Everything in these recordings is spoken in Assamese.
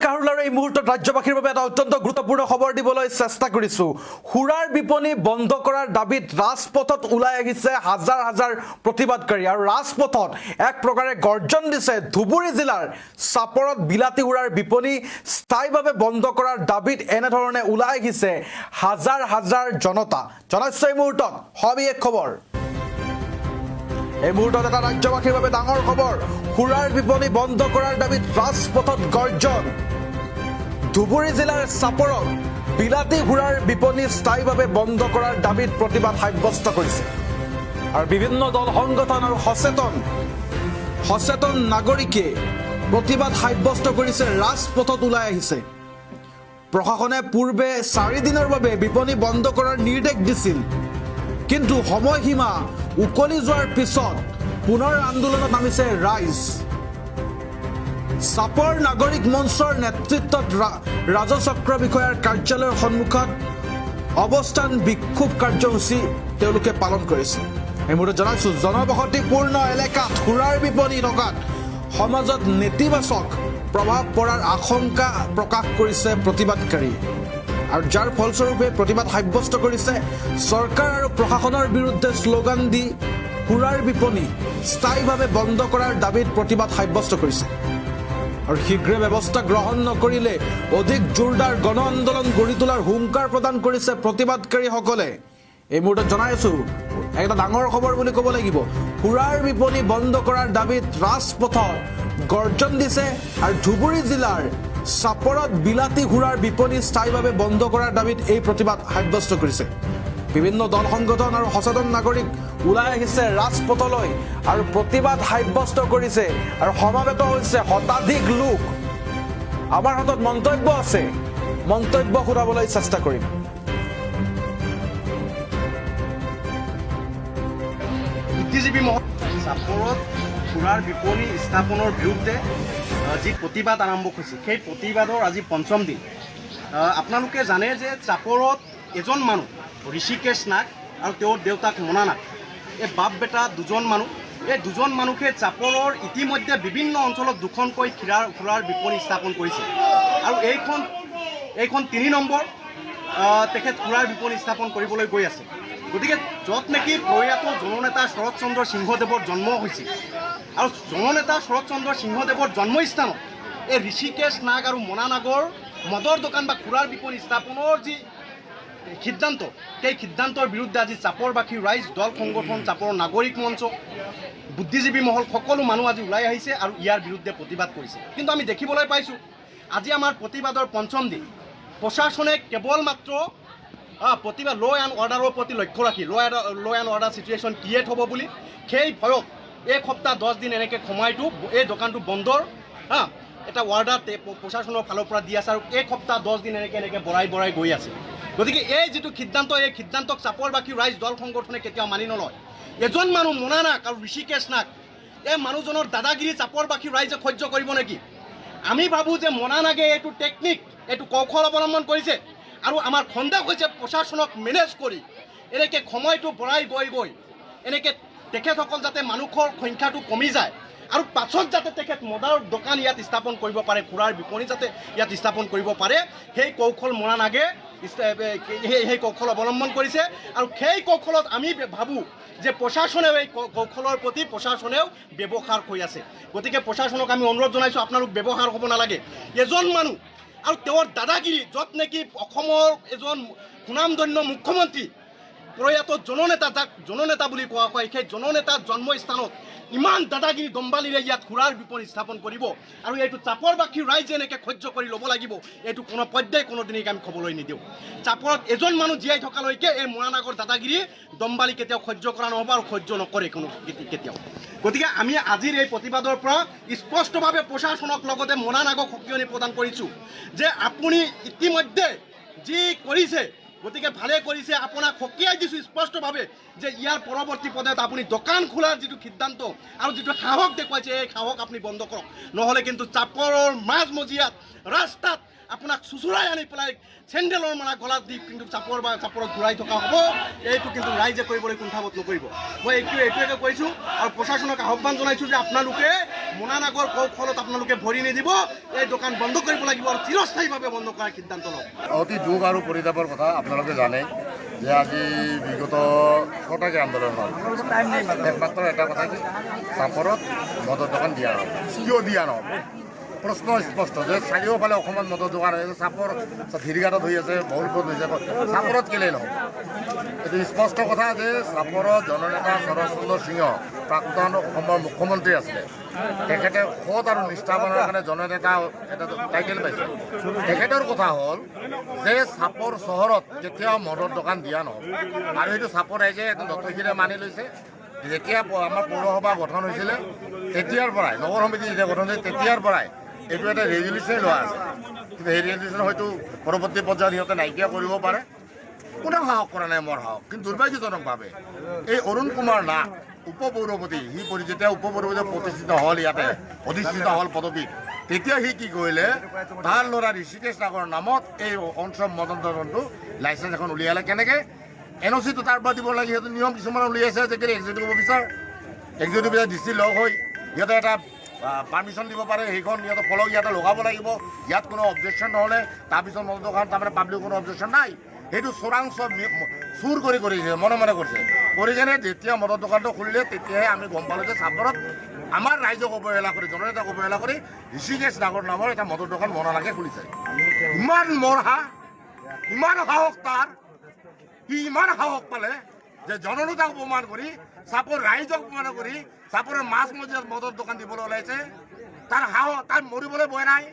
কাহুলাৰ এই মুহূৰ্তত ৰাজ্যবাসীৰ বাবে এটা অত্যন্ত গুৰুত্বপূৰ্ণ খবৰ দিবলৈ চেষ্টা কৰিছো। সুৰাৰ বিপণী বন্ধ কৰাৰ দাবীত ৰাজপথত ওলাই আহিছে হাজাৰ হাজাৰ প্ৰতিবাদকাৰী আৰু ৰাজপথত এক প্ৰকাৰে গৰ্জন দিছে। ধুবুৰী জিলাৰ চাপৰত বিলাতী সুৰাৰ বিপণী স্থায়ীভাৱে বন্ধ কৰাৰ দাবীত এনেধৰণে ওলাই আহিছে হাজাৰ হাজাৰ জনতা। জনাইছো এই মুহূৰ্তত সবিশেষ খবৰ। এই মুহূৰ্তত এটা ৰাজ্যবাসীৰ বাবে ডাঙৰ খবৰ। সুৰাৰ বিপণী বন্ধ কৰাৰ দাবীত ৰাজপথত গৰ্জন। ধুবুৰী জিলাৰ চাপৰত বিলাতী সুৰাৰ বিপণী স্থায়ীভাৱে বন্ধ কৰাৰ দাবীত প্ৰতিবাদ সাব্যস্ত কৰিছে আৰু বিভিন্ন দল সংগঠন আৰু সচেতন নাগৰিকে প্ৰতিবাদ সাব্যস্ত কৰিছে, ৰাজপথত ওলাই আহিছে। প্ৰশাসনে পূৰ্বে 4 দিনৰ বাবে বিপণী বন্ধ কৰাৰ নিৰ্দেশ দিছিল, কিন্তু সময়সীমা উকলি যোৱাৰ পিছত পুনৰ আন্দোলনত নামিছে ৰাইজ। চাপৰ নাগৰিক মঞ্চৰ নেতৃত্বত ৰাজচক্ৰ বিষয়াৰ কাৰ্যালয়ৰ সন্মুখত অৱস্থান বিক্ষোভ কাৰ্যসূচী তেওঁলোকে পালন কৰিছে। এই মুহূৰ্তত জনাইছো জনবসতিপূৰ্ণ এলেকাত সুৰাৰ বিপণী থকাত সমাজত নেতিবাচক প্ৰভাৱ পৰাৰ আশংকা প্ৰকাশ কৰিছে প্ৰতিবাদকাৰীয়ে, আৰু যাৰ ফলস্বৰূপে প্ৰতিবাদ সাব্যস্ত কৰিছে। চৰকাৰ আৰু প্ৰশাসনৰ বিৰুদ্ধে শ্লোগান দি সুৰাৰ বিপণী স্থায়ীভাৱে বন্ধ কৰাৰ দাবীত প্ৰতিবাদ সাব্যস্ত কৰিছে আৰু শীঘ্ৰে ব্যৱস্থা গ্ৰহণ নকৰিলে অধিক জোৰদাৰ গণ আন্দোলন গঢ়ি তোলাৰ হুংকাৰ প্ৰদান কৰিছে প্ৰতিবাদকাৰীসকলে। এই মুহূৰ্তত জনাই আছো এটা ডাঙৰ খবৰ বুলি ক'ব লাগিব। সুৰাৰ বিপণী বন্ধ কৰাৰ দাবীত ৰাজপথত গৰ্জন দিছে আৰু ধুবুৰী জিলাৰ চাপৰত বিলাতী সুৰাৰ বিপণী স্থায়ীভাৱে বন্ধ কৰাৰ দাবীত এই প্ৰতিবাদ সাব্যস্ত কৰিছে। বিভিন্ন দল সংগঠন আৰু সচেতন নাগৰিক ওলাই আহিছে ৰাজপথলৈ আৰু প্ৰতিবাদ সাব্যস্ত কৰিছে আৰু সমাবেত হৈছে শতাধিক লোক। আমাৰ হাতত মন্তব্য আছে, মন্তব্য শুনাবলৈ চেষ্টা কৰিম। বুদ্ধিজীৱী মহল চাপৰত সুৰাৰ বিপণী স্থাপনৰ বিৰুদ্ধে যি প্ৰতিবাদ আৰম্ভ হৈছে, সেই প্ৰতিবাদৰ আজি পঞ্চম দিন। আপোনালোকে জানে যে চাপৰত এজন মানুহ ঋষিকেশ নাগ আৰু তেওঁৰ দেউতাক মনা নাগ, এই বাপ বেটা দুজন মানুহ। এই দুজন মানুহে চাপৰৰ ইতিমধ্যে বিভিন্ন অঞ্চলত দুখনকৈ সুৰাৰ বিপণী স্থাপন কৰিছে আৰু এইখন 3 নম্বৰ তেখেত সুৰাৰ বিপণী স্থাপন কৰিবলৈ গৈ আছে। গতিকে য'ত নেকি প্ৰয়াত জননেতা শৰৎ চন্দ্ৰ সিংহদেৱৰ জন্ম হৈছিল আৰু জননেতা শৰৎ চন্দ্ৰ সিংহদেৱৰ জন্মস্থানত এই ঋষিকেশ নাগ আৰু মনা নাগৰ মদৰ দোকান বা সুৰাৰ বিপণী স্থাপনৰ যি সিদ্ধান্ত, সেই সিদ্ধান্তৰ বিৰুদ্ধে আজি চাপৰবাসী ৰাইজ, দল সংগঠন, চাপৰ নাগৰিক মঞ্চ, বুদ্ধিজীৱী মহল সকলো মানুহ আজি ওলাই আহিছে আৰু ইয়াৰ বিৰুদ্ধে প্ৰতিবাদ কৰিছে। কিন্তু আমি দেখিবলৈ পাইছোঁ আজি আমাৰ প্ৰতিবাদৰ পঞ্চম দিন। প্ৰশাসনে কেৱল মাত্ৰ প্ৰতিবাদ ল' এণ্ড অৰ্ডাৰৰ প্ৰতি লক্ষ্য ৰাখি ল' এণ্ড অৰ্ডাৰ চিটুৱেশ্যন ক্ৰিয়েট হ'ব বুলি সেই ভয়ত এক সপ্তাহ 10 দিন এনেকৈ সময়টো এই দোকানটো বন্ধৰ এটা অৰ্ডাৰ প্ৰশাসনৰ ফালৰ পৰা দি আছে আৰু এক সপ্তাহ 10 দিন এনেকৈ বঢ়াই গৈ আছে। গতিকে এই যিটো সিদ্ধান্ত, এই সিদ্ধান্তক চাপৰবাসী ৰাইজ, দল সংগঠনে কেতিয়াও মানি নলয়। এজন মানুহ মনা নাগ আৰু ঋষিকেশ নাগ, এই মানুহজনৰ দাদাগিৰি চাপৰবাসী ৰাইজে সহ্য কৰিব নেকি? আমি ভাবোঁ যে মনা নাগে এইটো টেকনিক, এইটো কৌশল অৱলম্বন কৰিছে আৰু আমাৰ সন্দেহ হৈছে প্ৰশাসনক মেনেজ কৰি এনেকৈ সময়টো বঢ়াই গৈ এনেকৈ তেখেতসকল যাতে মানুহৰ সংখ্যাটো কমি যায় আৰু পাছত যাতে তেখেত মদৰ দোকান ইয়াত স্থাপন কৰিব পাৰে, সুৰাৰ বিপণী যাতে ইয়াত স্থাপন কৰিব পাৰে, সেই কৌশল মনা নাগে সেই কৌশল অৱলম্বন কৰিছে। আৰু সেই কৌশলত আমি ভাবোঁ যে প্ৰশাসনেও এই কৌশলৰ প্ৰতি প্ৰশাসনেও ব্যৱহাৰ হৈ আছে। গতিকে প্ৰশাসনক আমি অনুৰোধ জনাইছোঁ, আপোনালোক ব্যৱহাৰ হ'ব নালাগে। এজন মানুহ আৰু তেওঁৰ দাদাগিৰি, য'ত নেকি অসমৰ এজন সুনামধন্য মুখ্যমন্ত্ৰী প্ৰয়াত জননেতা, যাক জননেতা বুলি কোৱা হয়, সেই জননেতাৰ জন্মস্থানত ইমান দাদাগিৰি দম্বালিৰে ইয়াত সুৰাৰ বিপণী স্থাপন কৰিব আৰু এইটো চাপৰবাসী ৰাইজে এনেকৈ সহ্য কৰি ল'ব লাগিব, এইটো কোনো পৰ্যায় কোনোদিনেই আমি খবলৈ নিদিওঁ। চাপৰত এজন মানুহ জীয়াই থকালৈকে এই মনা নাগৰ দাদাগিৰি দম্বালি কেতিয়াও সহ্য কৰা নহ'ব আৰু সহ্য নকৰে কেতিয়াও। গতিকে আমি আজিৰ এই প্ৰতিবাদৰ পৰা স্পষ্টভাৱে প্ৰশাসনক লগতে মনা নাগক সকিয়নি প্ৰদান কৰিছোঁ যে আপুনি ইতিমধ্যে যি কৰিছে, গতিকে ভালে কৰিছে, আপোনাক সকীয়াই দিছোঁ স্পষ্টভাৱে যে ইয়াৰ পৰৱৰ্তী পৰ্যায়ত আপুনি দোকান খোলাৰ যিটো সিদ্ধান্ত আৰু যিটো সাহস দেখুৱাইছে, এই সাহস আপুনি বন্ধ কৰক, নহ'লে কিন্তু চাপৰৰ মাজমজিয়াত ৰাস্তাত আপোনাক চুচুৰাই আনি পেলাই চেণ্ডেলৰ মালা গলাত দি কিন্তু চাপৰত ঘূৰাই থকা হ'ব। এইটো কিন্তু ৰাইজে কৰিবলৈ কুণ্ঠাবোধ নকৰিব। মই এইটোৱে কৈছোঁ আৰু প্ৰশাসনক আহ্বান জনাইছোঁ যে আপোনালোকে মোনানাগৰ কৌশলত আপোনালোকে ভৰি নিদিব, এই দোকান বন্ধ কৰিব লাগিব আৰু চিৰস্থায়ীভাৱে বন্ধ কৰাৰ সিদ্ধান্ত লওক। অতি দুখ আৰু পৰিতাপৰ কথা আপোনালোকে জানে যে আজি বিগত ছটাকৈ আন্দোলন হ'ল। একমাত্ৰ এটা কথা কি চাপৰত মদৰ দোকান দিয়া নহ'ব। কিয় দিয়া নহ'ব? প্ৰশ্ন স্পষ্ট যে চাৰিওফালে অসমত মদৰ দোকান হৈছে, চাপৰ হিৰিঘাটত হৈ আছে, বহুলপুৰত হৈছে, চাপৰত কেলেই নহ'ব? এইটো স্পষ্ট কথা যে চাপৰত জননেতা শৰৎ চন্দ্ৰ সিংহ প্ৰাক্তন অসমৰ মুখ্যমন্ত্ৰী আছিলে। তেখেতে সৎ আৰু নিষ্ঠাৱানৰ কাৰণে জননেতা এটা টাইটেল পাইছে। তেখেতৰ কথা হ'ল যে চাপৰ চহৰত কেতিয়াও মদৰ দোকান দিয়া নহ'ব। আৰু সেইটো চাপৰ ৰাইজে এটা দত্তশিৰে মানি লৈছে। যেতিয়া আমাৰ পৌৰসভা গঠন হৈছিলে তেতিয়াৰ পৰাই, নগৰ সমিতি যেতিয়া গঠন হৈছিল তেতিয়াৰ পৰাই এইটো এটা ৰেজুলিউশ্যন লোৱা আছে। কিন্তু সেই ৰেজুলিউশ্যন হয়তো পৰৱৰ্তী পৰ্যায়ত সিহঁতে নাইকিয়া কৰিব পাৰে। কোনেও সাহস কৰা নাই মোৰ সাহস। কিন্তু দুৰ্ভাগ্যজনকভাৱে এই অৰুণ কুমাৰ নাথ উপ পৌৰপতি, যেতিয়া উপ পৌৰপতি প্ৰতিষ্ঠিত হ'ল, ইয়াতে অধিষ্ঠিত হ'ল পদবীত, তেতিয়া সি কি কৰিলে, তাৰ ল'ৰা ঋষিকেশ নাগৰ নামত এই অঞ্চল মদনটো লাইচেঞ্চ এখন উলিয়ালে। কেনেকৈ? NOC-টো তাৰ পৰা দিব লাগে। সিহঁতে নিয়ম কিছুমান উলিয়াইছে যে এক্সিকিউটিভ অফিচাৰ দৃষ্টি লগ হৈ সিহঁতে এটা পাৰ্মিশ্যন দিব পাৰে, সেইখন সিহঁতে ফলক ইয়াতে লগাব লাগিব। ইয়াত কোনো অবজেকশ্যন নহ'লে তাৰপিছত মদৰ দোকান তাৰমানে পাব্লিক কোনো অবজেকশ্যন নাই। সেইটো চোৰাংচ চুৰ কৰিছে, মনে মনে কৰিছে। কৰি কেনে যেতিয়া মদৰ দোকানটো খুলিলে তেতিয়াহে আমি গম পালোঁ যে চাপৰত আমাৰ ৰাইজক অৱহেলা কৰি, জননেতাক অৱহেলা কৰি ঋষিকেশ নাগৰ নামৰ এটা মদৰ দোকান মনালাকে খুলিছে। ইমান মৰহা, ইমান সাহস তাৰ, সি ইমান সাহস পালে যে জননেতাক অপমান কৰি, চাপৰ ৰাইজক অপমান কৰি চাপৰৰ মাছ মজিয়াত মদৰ দোকান দিবলৈ ওলাইছে। তাৰ সাহস, তাৰ মৰিবলৈ বয় নাই,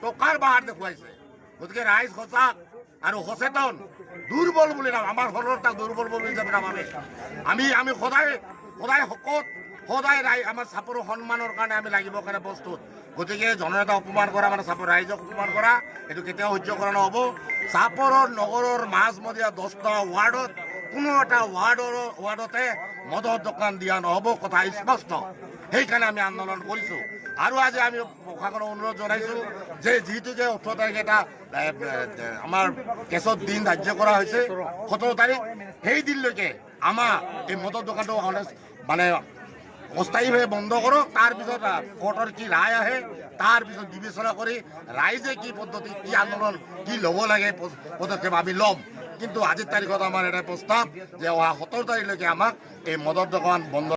টকাৰ বাহাৰ দেখুৱাইছে। গতিকে ৰাইজ সজাগ আৰু সচেতন। দুৰ্বল বুলি নাম আমাৰ ঘৰৰ তাক দুৰ্বল বুলি হিচাপে নাভাবে। আমি সদায় শকত, সদায় আমাৰ চাপৰৰ সন্মানৰ কাৰণে আমি লাগিব কাৰণে প্ৰস্তুত। গতিকে জননেতা অপমান কৰা মানে চাপৰ ৰাইজক অপমান কৰা, এইটো কেতিয়াও সহ্য কৰা নহ'ব। চাপৰৰ নগৰৰ মাজমজিয়া 10টা ৱাৰ্ডত কোনো এটা ৱাৰ্ডতে মদৰ দোকান দিয়া নহ'ব, কথা স্পষ্ট। সেইকাৰণে আমি আন্দোলন কৰিছোঁ। আৰু আজি আমি প্ৰশাসনক অনুৰোধ জনাইছোঁ যে যিহেতুকে 18 তাৰিখে এটা আমাৰ কেছত দিন ধাৰ্য কৰা হৈছে, 17 তাৰিখ, সেই দিনলৈকে আমাৰ এই মদৰ দোকানটো মানে অস্থায়ীভাৱে বন্ধ কৰক। তাৰপিছত কোৰ্টৰ কি ৰায় আহে তাৰপিছত বিবেচনা কৰি ৰাইজে কি পদ্ধতি, কি আন্দোলন, কি ল'ব লাগে পদক্ষেপ আমি ল'ম। কিন্তু আজিৰ তাৰিখত আমাৰ এটা প্ৰস্তাৱ যে অহা 17 তাৰিখলৈকে আমাক এই মদৰ দোকান বন্ধ